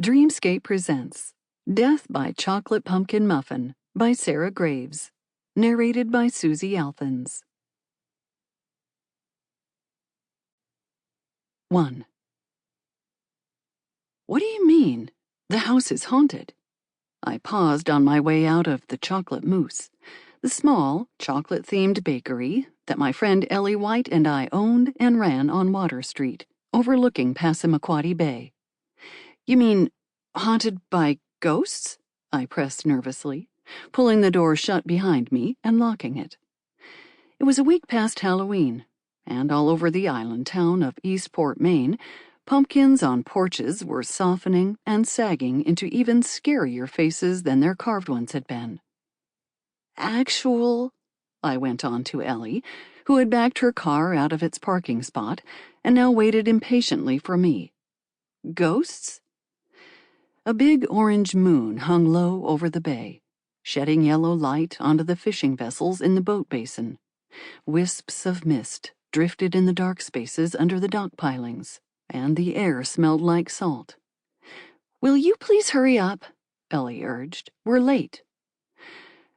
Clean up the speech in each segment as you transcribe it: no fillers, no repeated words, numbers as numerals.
Dreamscape presents Death by Chocolate Pumpkin Muffin by Sarah Graves. Narrated by Suzie Althens. 1. What do you mean? The house is haunted. I paused on my way out of the Chocolate Mousse, the small, chocolate-themed bakery that my friend Ellie White and I owned and ran on Water Street, overlooking Passamaquoddy Bay. You mean haunted by ghosts? I pressed nervously, pulling the door shut behind me and locking it. It was a week past Halloween, and all over the island town of Eastport, Maine, pumpkins on porches were softening and sagging into even scarier faces than their carved ones had been. I went on to Ellie, who had backed her car out of its parking spot and now waited impatiently for me. Ghosts? A big orange moon hung low over the bay, shedding yellow light onto the fishing vessels in the boat basin. Wisps of mist drifted in the dark spaces under the dock pilings, and the air smelled like salt. "Will you please hurry up?" Ellie urged. "We're late."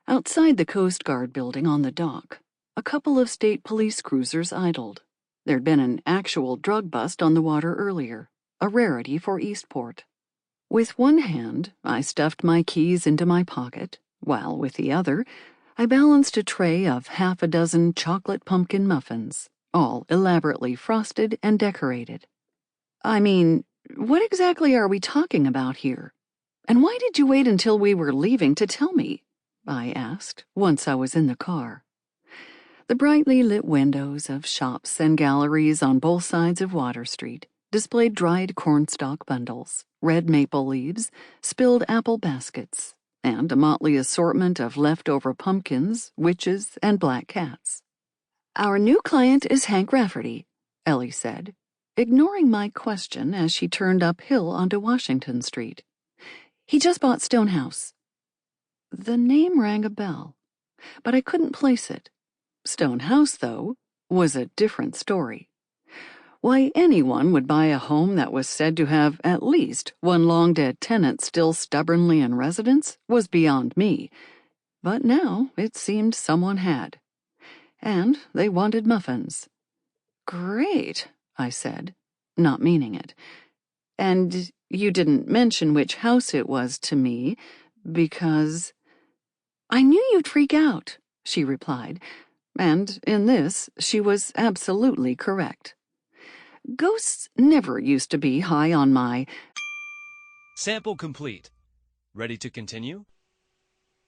Outside the Coast Guard building on the dock, a couple of state police cruisers idled. There'd been an actual drug bust on the water earlier, a rarity for Eastport. With one hand, I stuffed my keys into my pocket, while with the other, I balanced a tray of half a dozen chocolate pumpkin muffins, all elaborately frosted and decorated. I mean, what exactly are we talking about here? And why did you wait until we were leaving to tell me? I asked, once I was in the car. The brightly lit windows of shops and galleries on both sides of Water Street displayed dried cornstalk bundles, red maple leaves, spilled apple baskets, and a motley assortment of leftover pumpkins, witches, and black cats. "Our new client is Hank Rafferty," Ellie said, ignoring my question as she turned uphill onto Washington Street. "He just bought Stonehouse." The name rang a bell, but I couldn't place it. Stonehouse, though, was a different story. Why anyone would buy a home that was said to have at least one long-dead tenant still stubbornly in residence was beyond me, but now it seemed someone had. And they wanted muffins. "Great," I said, not meaning it. "And you didn't mention which house it was to me, because—" "I knew you'd freak out," she replied, and in this she was absolutely correct. Ghosts never used to be high on my... Sample complete. Ready to continue?